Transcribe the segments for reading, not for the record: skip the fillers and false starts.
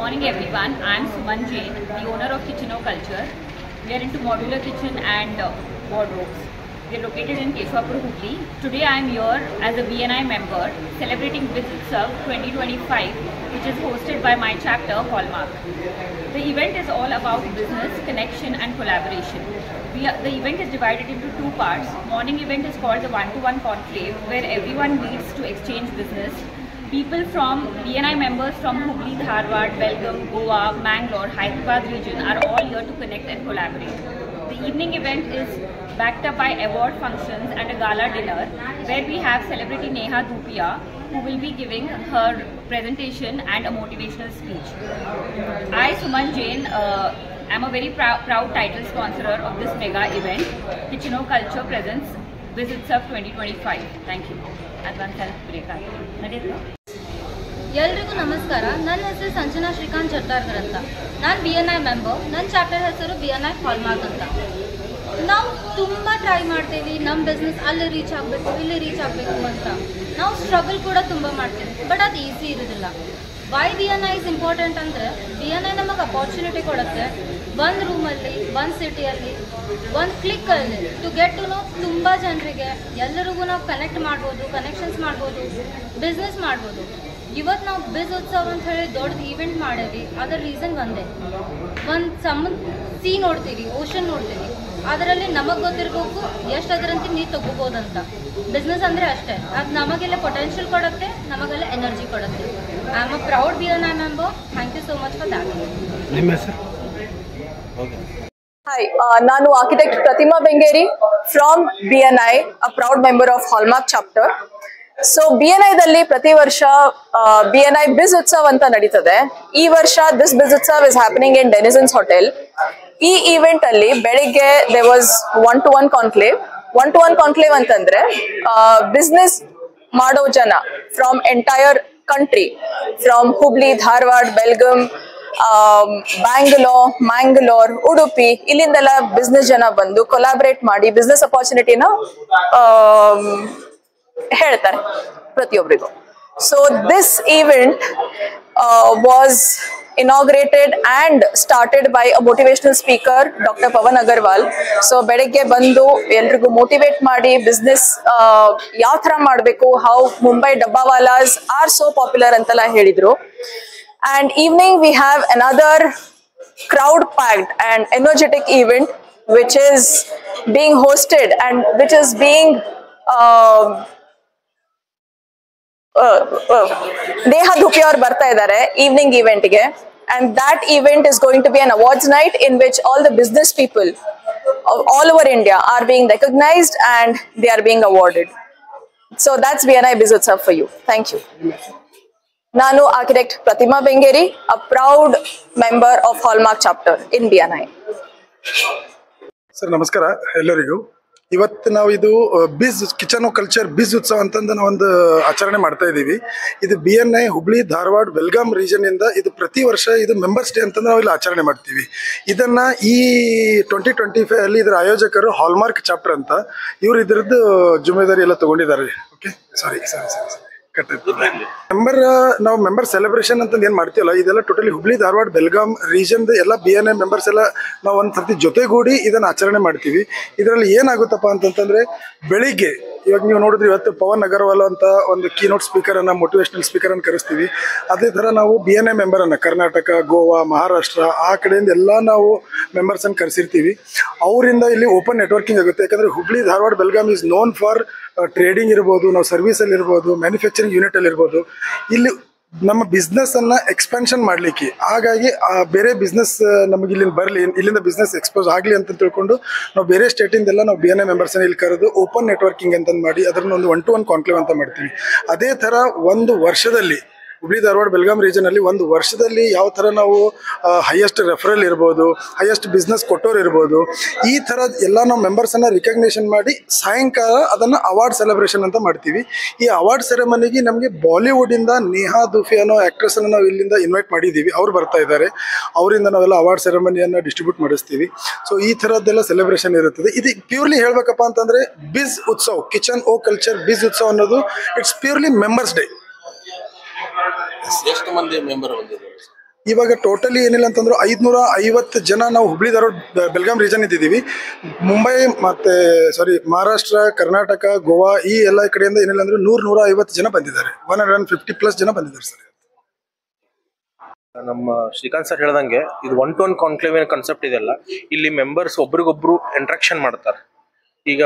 morning everyone, I am Suman Jain, the owner of Kitchen Culture. We are into modular kitchen and wardrobes. We are located in Keswapur, Hubli. Today I am here as a BNI member celebrating BizUtsav 2025, which is hosted by my chapter Hallmark. The event is all about business, connection and collaboration. The event is divided into two parts. Morning event is called the one-to-one conclave, where everyone meets to exchange business. People from BNI members from Hubli, Dharwad, Belgaum, Goa, Mangalore, Hyderabad region are all here to connect and collaborate. The evening event is backed up by award functions and a gala dinner, where we have celebrity Neha Dhupia, who will be giving her presentation and a motivational speech. I, Suman Jain, am a very proud title sponsor of this mega event. Kitchen Culture presents BizUtsav 2025. Thank you. Advance health break. ಎಲ್ರಿಗೂ ನಮಸ್ಕಾರ. ನನ್ನ ಹೆಸರು ಸಂಜನಾ ಶ್ರೀಕಾಂತ್ ಚಟ್ಟಾರ್ಕರ್ ಅಂತ. ನಾನು BNI member. ನನ್ನ chapter ಹೆಸರು BNI hallmark ಅಂತ. ನಾವು ತುಂಬ ಟ್ರೈ ಮಾಡ್ತೀವಿ ನಮ್ಮ ಬಿಸ್ನೆಸ್ ಅಲ್ಲಿ ರೀಚ್ ಆಗಬೇಕು, ಇಲ್ಲಿ ರೀಚ್ ಆಗಬೇಕು ಅಂತ. ನಾವು ಸ್ಟ್ರಗಲ್ ಕೂಡ ತುಂಬ ಮಾಡ್ತೀವಿ, ಬಟ್ ಅದು ಈಸಿ ಇರೋದಿಲ್ಲ. ವೈ BNI ಇಸ್ ಇಂಪಾರ್ಟೆಂಟ್ ಅಂದರೆ BNI ನಮಗೆ ಅಪಾರ್ಚುನಿಟಿ ಕೊಡುತ್ತೆ ಒಂದು ರೂಮಲ್ಲಿ, ಒಂದು ಸಿಟಿಯಲ್ಲಿ, ಒಂದು ಕ್ಲಿಕ್ಕಲ್ಲಿ ಟು ಗೆಟ್ ಟು ನೋ ತುಂಬ ಜನರಿಗೆ ಎಲ್ಲರಿಗೂ ನಾವು ಕನೆಕ್ಟ್ ಮಾಡ್ಬೋದು, ಕನೆಕ್ಷನ್ಸ್ ಮಾಡ್ಬೋದು, ಬಿಸ್ನೆಸ್ ಮಾಡ್ಬೋದು. ಇವತ್ತು ನಾವು BizUtsav ಅಂತ ಹೇಳಿ ದೊಡ್ಡದು ಈವೆಂಟ್ ಮಾಡೇವಿ. ಅದರ ರೀಸನ್ ಒಂದೇ, ಒಂದು ಸಿ ನೋಡ್ತೀವಿ, ಓಷನ್ ನೋಡ್ತೀವಿ, ಅದರಲ್ಲಿ ನಮಗೆ ಗೊತ್ತಿರಬೇಕು ಎಷ್ಟು ಅದರಂತ ನೀರು ತಗೋಬೋದಂತ. ಬಿಸ್ನೆಸ್ ಅಂದರೆ ಅಷ್ಟೇ, ಅದು ನಮಗೆಲ್ಲ ಪೊಟೆನ್ಷಿಯಲ್ ಕೊಡುತ್ತೆ, ನಮಗೆಲ್ಲ ಎನರ್ಜಿ ಕೊಡುತ್ತೆ. I am a proud BNI member. Thank you so much for that. ನಿಮ್ಮ ಹೆಸರು? Hi, Nanu architect Pratima Bengeri from BNI, a proud member of Hallmark chapter. So BNI dalli prati varsha BNI BizUtsav anta naditade. Ee varsha this BizUtsav is happening in Denizens Hotel. Ee event alli beligge there was one-to-one conclave. One-to-one conclave antandre business mado jana from entire country, from Hubli, Dharwad, Belgaum, Bangalore, Mangalore, Udupi, ಇಲ್ಲಿಂದೆಲ್ಲ business ಜನ ಬಂದು collaborate ಮಾಡಿ business ಅಪಾರ್ಚುನಿಟಿನ ಹೇಳ್ತಾರೆ ಪ್ರತಿಯೊಬ್ಬರಿಗೂ. So this event was inaugurated and started by a motivational speaker, Dr. Pawan Agarwal. So ಬೆಳಗ್ಗೆ ಬಂದು ಎಲ್ರಿಗೂ ಮೋಟಿವೇಟ್ ಮಾಡಿ ಬಿಸ್ನೆಸ್ ಯಾವ ಥರ ಮಾಡಬೇಕು, how Mumbai dabbawalas are so popular ಅಂತೆಲ್ಲ ಹೇಳಿದ್ರು. And evening we have another crowd packed and energetic event which is being hosted and which is being Neha Dhupia aur barta idare evening event ge, and that event is going to be an awards night in which all the business people all over India are being recognized and they are being awarded. So that's BNI BizUtsav for you. Thank you. Nanu architect Pratima Bengeri, a proud member of Hallmark chapter in BNI. Sir ನಮಸ್ಕಾರ ಎಲ್ಲರಿಗೂ. ಇವತ್ತು ನಾವು ಇದು kitchen culture BizUtsav ಅಂತಂದು ನಾವು ಒಂದು ಆಚರಣೆ ಮಾಡ್ತಾ ಇದ್ದೀವಿ. ಇದು BNI ಹುಬ್ಳಿ, ಧಾರವಾಡ, ಬೆಲ್ಗಾಂ ರೀಜನ್ ಇಂದ ಇದು ಪ್ರತಿ ವರ್ಷ ಇದು ಮೆಂಬರ್ಸ್ ಡೇ ಅಂತಂದು ನಾವು ಇಲ್ಲಿ ಆಚರಣೆ ಮಾಡ್ತೀವಿ. ಇದನ್ನ ಈ 2025 ಅಲ್ಲಿ ಇದರ ಆಯೋಜಕರು ಹಾಲ್ಮಾರ್ಕ್ ಚಾಪ್ಟರ್ ಅಂತ ಇವರು ಇದರದ್ದು ಜವಾಬ್ದಾರಿ ಎಲ್ಲ ತಗೊಂಡಿದ್ದಾರೆ. ಓಕೆ, ಸಾರಿ ನಾವು ಮೆಂಬರ್ ಸೆಲೆಬ್ರೇಷನ್ ಅಂತ ಏನ್ ಮಾಡ್ತೀವಲ್ಲ, ಇದೆಲ್ಲ ಟೋಟಲಿ ಹುಬ್ಳಿ, ಧಾರವಾಡ, ಬೆಲ್ಗಾಂ ರೀಜನ್ ಎಲ್ಲ BNI ಮೆಂಬರ್ಸ್ ಎಲ್ಲ ನಾವು ಒಂದ್ ಸರ್ತಿ ಜೊತೆಗೂಡಿ ಇದನ್ನ ಆಚರಣೆ ಮಾಡ್ತೀವಿ. ಇದರಲ್ಲಿ ಏನಾಗುತ್ತಪ್ಪ ಅಂತಂತಂದ್ರೆ ಬೆಳಿಗ್ಗೆ ಇವಾಗ ನೀವು ನೋಡಿದ್ರೆ ಇವತ್ತು ಪವನ್ ಅಗರ್ವಾಲ್ ಅಂತ ಒಂದು ಕೀನೋಟ್ ಸ್ಪೀಕರ್ ಅನ್ನ, ಮೋಟಿವೇಶನಲ್ ಸ್ಪೀಕರ್ ಅನ್ನು ಕರೆಸ್ತೀವಿ. ಅದೇ ತರ ನಾವು BNI ಮೆಂಬರ್ ಅನ್ನ ಕರ್ನಾಟಕ, ಗೋವಾ, ಮಹಾರಾಷ್ಟ್ರ ಆ ಕಡೆಯಿಂದ ಎಲ್ಲ ನಾವು ಮೆಂಬರ್ಸ್ ಅನ್ನು ಕರೆಸಿರ್ತೀವಿ. ಅವರಿಂದ ಇಲ್ಲಿ ಓಪನ್ ನೆಟ್ವರ್ಕಿಂಗ್ ಆಗುತ್ತೆ. ಯಾಕಂದ್ರೆ Hubli, Dharwad, Belgaum is known for trading ಇರ್ಬೋದು, ನಾವು ಸರ್ವಿಸ್ ಅಲ್ಲಿ ಇರ್ಬೋದು, ಮ್ಯಾನುಫ್ಯಾಕ್ಚರಿಂಗ್ ಯೂನಿಟ್ ಅಲ್ಲಿ ಇರ್ಬೋದು. ಇಲ್ಲಿ ನಮ್ಮ ಬಿಸ್ನೆಸ್ ಅನ್ನ ಎಕ್ಸ್ಪಾನ್ಷನ್ ಮಾಡ್ಲಿಕ್ಕೆ, ಹಾಗಾಗಿ ಬೇರೆ ಬಿಸ್ನೆಸ್ ನಮಗೆ ಇಲ್ಲಿ ಬರಲಿ, ಇಲ್ಲಿಂದ ಬಿಸ್ನೆಸ್ ಎಕ್ಸ್ಪೋಸ್ ಆಗಲಿ ಅಂತ ತಿಳ್ಕೊಂಡು ನಾವು ಬೇರೆ ಸ್ಟೇಟಿಂದೆಲ್ಲ ನಾವು BNI ಮೆಂಬರ್ಸ್ ಇಲ್ಲಿ ಕರೆದು ಓಪನ್ ನೆಟ್ವರ್ಕಿಂಗ್ ಅಂತ ಮಾಡಿ ಅದನ್ನ ಒಂದು one-to-one ಕಾನ್ಕ್ಲೇವ್ ಅಂತ ಮಾಡ್ತೀವಿ. ಅದೇ ತರ ಒಂದು ವರ್ಷದಲ್ಲಿ ಹುಬ್ಳಿ, ಧಾರವಾಡ, ಬೆಲ್ಗಾಂ ರೀಜನ್ ಅಲ್ಲಿ ಒಂದು ವರ್ಷದಲ್ಲಿ ಯಾವ ತರ ನಾವು ಹೈಯೆಸ್ಟ್ ರೆಫರಲ್ ಇರ್ಬೋದು, ಹೈಯೆಸ್ಟ್ ಬಿಸ್ನೆಸ್ ಕೊಟ್ಟೋರು ಇರ್ಬೋದು, ಈ ತರ ಎಲ್ಲ ನಾವು ಮೆಂಬರ್ಸ್ ಅನ್ನ ರಿಕಗ್ನೇಷನ್ ಮಾಡಿ ಸಾಯಂಕಾಲ ಅದನ್ನ ಅವಾರ್ಡ್ ಸೆಲೆಬ್ರೇಷನ್ ಅಂತ ಮಾಡ್ತೀವಿ. ಈ ಅವಾರ್ಡ್ ಸೆರೆಮನಿಗೆ ನಮಗೆ ಬಾಲಿವುಡ್ ಇಂದ ನೇಹಾ ಧೂಫಿ ಅನ್ನೋ ಆಕ್ಟ್ರೆಸ್ ಅನ್ನು ನಾವು ಇಲ್ಲಿಂದ ಇನ್ವೈಟ್ ಮಾಡಿದ್ದೀವಿ. ಅವ್ರು ಬರ್ತಾ ಇದ್ದಾರೆ. ಅವರಿಂದ ನಾವೆಲ್ಲ ಅವಾರ್ಡ್ ಸೆರೆಮನಿಯನ್ನ ಡಿಸ್ಟ್ರಿಬ್ಯೂಟ್ ಮಾಡಿಸ್ತೀವಿ. ಸೊ ಈ ತರದ್ದೆಲ್ಲ ಸೆಲೆಬ್ರೇಷನ್ ಇರುತ್ತದೆ. ಇದು ಪ್ಯೂರ್ಲಿ ಹೇಳ್ಬೇಕಪ್ಪ ಅಂತಂದ್ರೆ BizUtsav, ಕಿಚನ್ ಕಲ್ಚರ್ BizUtsav ಅನ್ನೋದು ಇಟ್ಸ್ ಪ್ಯೂರ್ಲಿ ಮೆಂಬರ್ಸ್ ಡೇ. ಎಷ್ಟು ಮಂದಿ ಮೆಂಬರ್ ಬಂದಿದ್ದಾರೆ? ಇವಾಗ ಟೋಟಲಿ ಏನಿಲ್ಲ ಅಂತಂದ್ರೆ 550 ಜನ ನಾವು ಹುಬ್ಳಿ ಧಾರವಾಡ ಬೆಳಗಾಂ ರೀಜನ್ ಇದ್ದಿದ್ದೀವಿ. ಮುಂಬೈ ಮತ್ತು ಮಹಾರಾಷ್ಟ್ರ, ಕರ್ನಾಟಕ, ಗೋವಾ ಈ ಎಲ್ಲ ಕಡೆಯಿಂದ ಏನಿಲ್ಲ ಅಂದ್ರೆ 100-150 ಜನ ಬಂದಿದ್ದಾರೆ. 150+ ಜನ ಬಂದಿದ್ದಾರೆ ಸರ್. ನಮ್ಮ ಶ್ರೀಕಾಂತ್ ಸರ್ ಹೇಳ್ದಂಗೆ ಇದು 1-to-1 ಕಾನ್ಕ್ಲೇವ್ ಕಾನ್ಸೆಪ್ಟ್ ಇದೆಲ್ಲ. ಇಲ್ಲಿ ಮೆಂಬರ್ಸ್ ಒಬ್ರಿಗೊಬ್ರು ಇಂಟ್ರಾಕ್ಷನ್ ಮಾಡ್ತಾರೆ. ಈಗ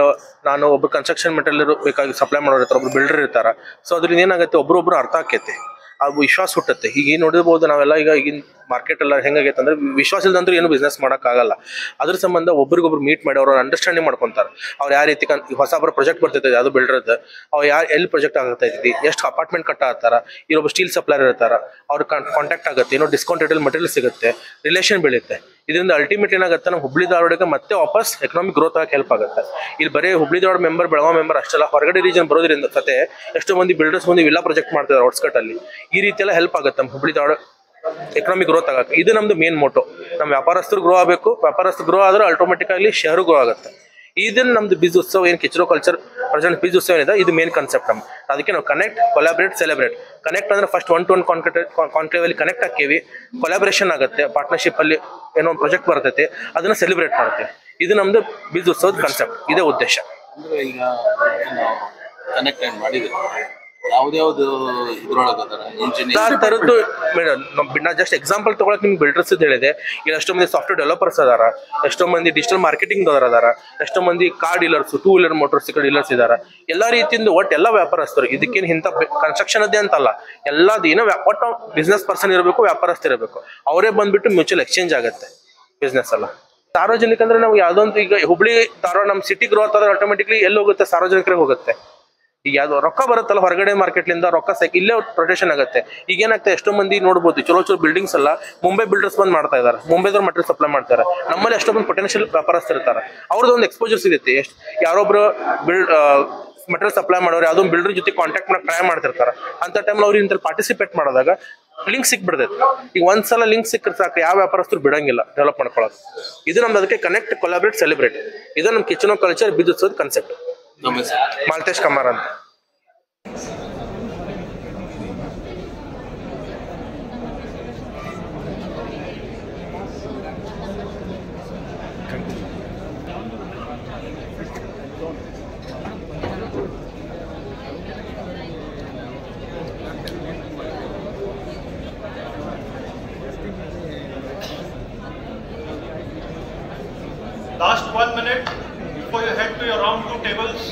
ನಾನು ಒಬ್ಬ ಕನ್ಸ್ಟ್ರಕ್ಷನ್ ಮೆಟೀರಿಯಲ್ ಬೇಕಾಗಿ ಸಪ್ಲೈ ಮಾಡೋರು ಇರ್ತಾರೆ, ಒಬ್ರು ಬಿಲ್ಡರ್ ಇರ್ತಾರೆ. ಸೊ ಅದ್ರಿಂದ ಏನಾಗುತ್ತೆ, ಒಬ್ರೊಬ್ರು ಅರ್ಥ ಆಕೈತಿ, ಆ ವಿಶ್ವಾಸ ಹುಟ್ಟುತ್ತೆ. ಈಗ ನೋಡಿರ್ಬೋದು ನಾವೆಲ್ಲ ಈಗ ಈಗಿನ ಮಾರ್ಕೆಟ್ ಎಲ್ಲ ಹೆಂಗಾಗೈತೆ ಅಂದ್ರೆ ವಿಶ್ವಾಸ ಇಲ್ದಂದ್ರೂ ಏನು ಬಿಸ್ನೆಸ್ ಮಾಡೋಕ್ಕಾಗಲ್ಲ. ಅದ್ರ ಸಂಬಂಧ ಒಬ್ರಿಗೊಬ್ರು ಮೀಟ್ ಮಾಡಿ ಅವ್ರ ಅಂಡರ್ಸ್ಟ್ಯಾಂಡಿಂಗ್ ಮಾಡ್ಕೊಂತಾರೆ. ಅವ್ರು ಯಾವ ರೀತಿ ಹೊಸಬ್ರ ಪ್ರಾಜೆಕ್ಟ್ ಬರ್ತೈತೆ ಅದು ಬಿಲ್ಡರ್ದು, ಅವ್ರು ಎಲ್ಲಿ ಪ್ರಾಜೆಕ್ಟ್ ಆಗತ್ತೈತಿ, ಎಷ್ಟು ಅಪಾರ್ಟ್ಮೆಂಟ್ ಕಟ್ಟಾತಾರ, ಇಲ್ಲೊಬ್ಬ ಸ್ಟೀಲ್ ಸಪ್ಲೈಯರ್ ಇರ್ತಾರೆ, ಅವ್ರ ಕಾಂಟ್ಯಾಕ್ಟ್ ಆಗುತ್ತೆ, ಏನೋ ಡಿಸ್ಕೌಂಟೆಡ್ ಮೆಟೀರಿಯಲ್ ಸಿಗುತ್ತೆ, ರಿಲೇಷನ್ ಬೆಳೆಯುತ್ತೆ. ಇದರಿಂದ ಅಲ್ಟಿಮೇಟ್ ಏನಾಗುತ್ತೆ, ನಮ್ಮ ಹುಬ್ಳಿ ಧಾರವಾಡಕ್ಕೆ ಮತ್ತೆ ವಾಪಸ್ ಎಕನಾಮಿಕ್ ಗ್ರೋತ್ ಆಗಕ್ಕೆ ಹೆಲ್ಪ್ ಆಗುತ್ತೆ. ಇಲ್ಲಿ ಬರೀ ಹುಬ್ಳಿ ಧಾರವಾಡ ಮೆಂಬರ್, ಬೆಳಗಾವಿ ಮೆಂಬರ್ ಅಷ್ಟೆಲ್ಲ, ಹೊರಗಡೆ ರೀಜನ್ ಬರೋದ್ರಿಂದ ಜೊತೆ ಎಷ್ಟೋ ಮಂದಿ ಬಿಲ್ಡರ್ಸ್ ಬಂದು ವಿಲ್ಲಾ ಪ್ರಾಜೆಕ್ಟ್ ಮಾಡ್ತಿದ್ದಾರೆ ಔಟ್ಸ್ಕಟ್ಟಲ್ಲಿ. ಈ ರೀತಿ ಎಲ್ಲ ಹೆಲ್ಪ್ ಆಗುತ್ತೆ ನಮ್ಮ ಹುಬ್ಳಿ ಧಾರವಾಡ ಎಕನಾಮಿಕ್ ಗ್ರೋತ್ ಆಗಕ್ಕೆ. ಇದು ನಮ್ದು ಮೇನ್ ಮೋಟೋ. ನಮ್ಮ ವ್ಯಾಪಾರಸ್ಥರು ಗ್ರೋ ಆಗಬೇಕು, ವ್ಯಾಪಾರಸ್ಥರು ಗ್ರೋ ಆದ್ರೆ ಆಟೋಮೆಟಿಕ್ಕಾಗಿ ಶಹರು ಗ್ರೋ ಆಗುತ್ತೆ. ಇದನ್ನ ನಮ್ದು ಬೀಜ್ ಉತ್ಸವ ಏನು ಕಿಚರೋ ಕಲ್ಚರ್ ಪ್ರೆಸೆಂಟ್ ಬೀಜ್ ಉತ್ಸವ ಏನಿದೆ, ಇದು ಮೇನ್ ಕಾನ್ಸೆಪ್ಟ್ ನಮ್ಮ. ಅದಕ್ಕೆ ನಾವು ಕನೆಕ್ಟ್, ಕೊಲಾಬ್ರೇಟ್, ಸೆಲೆಬ್ರೇಟ್. ಕನೆಕ್ಟ್ ಅಂದ್ರೆ ಫಸ್ಟ್ 1-to-1 ಕಾನ್ಕ್ಲೇವ್ ಅಲ್ಲಿ ಕನೆಕ್ಟ್ ಹಾಕೀವಿ, ಕೊಲಾಬ್ರೇಷನ್ ಆಗುತ್ತೆ, ಪಾರ್ಟ್ನರ್ಶಿಪ್ ಅಲ್ಲಿ ಏನೋ ಪ್ರಾಜೆಕ್ಟ್ ಬರ್ತೈತೆ, ಅದನ್ನ ಸೆಲೆಬ್ರೇಟ್ ಮಾಡುತ್ತೆ. ಇದು ನಮ್ದು ಬೀಜ್ ಉತ್ಸವದ ಕಾನ್ಸೆಪ್ಟ್, ಇದೇ ಉದ್ದೇಶ. ಅಂದ್ರೆ ಈಗ ಕನೆಕ್ಟ್ ಮಾಡಿದ್ರೆ ಯಾವ್ದು ಇದ್ರೊಳಗೆ ತರದ್ದು ಮೇಡಮ್, ನಾ ಜಸ್ಟ್ ಎಕ್ಸಾಂಪಲ್ ತಗೊಳಕ್ ನಿಮ್ಗೆ ಬಿಲ್ಡರ್ಸ್ ಹೇಳಿದೆ. ಈಗ ಎಷ್ಟೋ ಮಂದಿ ಸಾಫ್ಟ್ವೇರ್ ಡೆವಲಪರ್ಸ್ ಅದಾರ, ಎಷ್ಟೋ ಮಂದಿ ಡಿಜಿಟಲ್ ಮಾರ್ಕೆಟಿಂಗ್ ಅದಾರ, ಎಷ್ಟೋ ಮಂದಿ car dealers, 2-wheeler motorcycle dealers ಇದಾರ. ಎಲ್ಲಾ ರೀತಿಯಿಂದ ಒಟ್ಟು ಎಲ್ಲ ವ್ಯಾಪಾರಸ್ಥರು. ಇದಕ್ಕೇನು ಇಂಥ ಕನ್ಸ್ಟ್ರಕ್ಷನ್ ಅದೇ ಅಂತಲ್ಲ, ಎಲ್ಲದು ಏನೋ ಒಟ್ಟು ಬಿಸ್ನೆಸ್ ಪರ್ಸನ್ ಇರಬೇಕು, ವ್ಯಾಪಾರಸ್ಥ ಇರಬೇಕು. ಅವರೇ ಬಂದ್ಬಿಟ್ಟು ಮ್ಯೂಚುವಲ್ ಎಕ್ಸ್ಚೇಂಜ್ ಆಗುತ್ತೆ ಬಿಸ್ನೆಸ್ ಎಲ್ಲ. ಸಾರ್ವಜನಿಕ ಅಂದ್ರೆ ನಾವು ಯಾವ್ದೊಂದು ಈಗ ಹುಬ್ಳಿ ಧಾರವಾಡ ನಮ್ಮ ಸಿಟಿ ಗ್ರೋತ್ ಆದ್ರೆ ಆಟೋಮೆಟಿಕ್ಲಿ ಎಲ್ಲಿ ಹೋಗುತ್ತೆ, ಸಾರ್ವಜನಿಕರಿಗೆ ಹೋಗುತ್ತೆ. ಈಗ ಯಾವ್ದು ರೊಕ್ಕ ಬರುತ್ತಲ್ಲ ಹೊರಗಡೆ ಮಾರ್ಕೆಟ್ಲಿಂದ, ರೊಕ್ಕ ಇಲ್ಲೇ ರೊಟೇಷನ್ ಆಗುತ್ತೆ. ಈಗ ಏನಾಗ್ತದೆ, ಎಷ್ಟೋ ಮಂದಿ ನೋಡ್ಬೋದು ಚಲೋ ಬಿಲ್ಡಿಂಗ್ಸ್ ಎಲ್ಲ ಮುಂಬೈ ಬಿಲ್ಡರ್ಸ್ ಬಂದ್ ಮಾಡ್ತಾ ಇದಾರೆ, ಮುಂಬೈದವ್ರು ಮಟೀರಿಯಲ್ ಸಪ್ಲೈ ಮಾಡ್ತಾರೆ. ನಮ್ಮಲ್ಲಿ ಎಷ್ಟೋ ಮಂದಿ ಪೊಟೆನ್ಷಿಯಲ್ ವ್ಯಾಪಾರಸ್ಥರಿರ್ತಾರೆ, ಅವ್ರದ್ದು ಒಂದು ಎಕ್ಸ್ಪೋಜರ್ ಸಿಗುತ್ತೆ. ಎಷ್ಟು ಯಾರೊಬ್ರು ಮಟೀರಿಯಲ್ ಸಪ್ಲೈ ಮಾಡೋರು ಯಾವುದೋ ಬಿಲ್ಡರ್ ಜೊತೆ ಕಾಂಟ್ಯಾಕ್ಟ್ ಮಾಡಕ್ಕೆ ಟ್ರೈ ಮಾಡ್ತಿರ್ತಾರೆ. ಅಂತ ಟೈಮ್ ಅವ್ರು ಇಂಥ ಪಾರ್ಟಿಸಿಪೇಟ್ ಮಾಡಿದಾಗ ಲಿಂಕ್ ಸಿಕ್ಬಿಡ್ತೈತೆ. ಈಗ ಒಂದ್ಸಲ ಲಿಂಕ್ ಸಿಕ್ಕರೆ ಸಾಕು, ಯಾವ ವ್ಯಾಪಾರಸ್ಥರು ಬಿಡಂಗಿಲ್ಲ ಡೆವಲಪ್ ಮಾಡ್ಕೊಳ್ಳೋದು. ಇದು ನಮ್ದು. ಅದಕ್ಕೆ ಕನೆಕ್ಟ್, ಕೊಲಾಬ್ರೇಟ್, ಸೆಲೆಬ್ರೇಟ್, ಇದು ನಮ್ಮ ಕಿಚನೋ ಕಲ್ಚರ್ ಬೀಜ್ ಉತ್ಸವದ ಕಾನ್ಸೆಪ್ಟ್. ಮಾಲ್ತೇಶ್ ಕಮಾರ್ ಅಂತ. Last 1 minute before you head to your round 2 tables.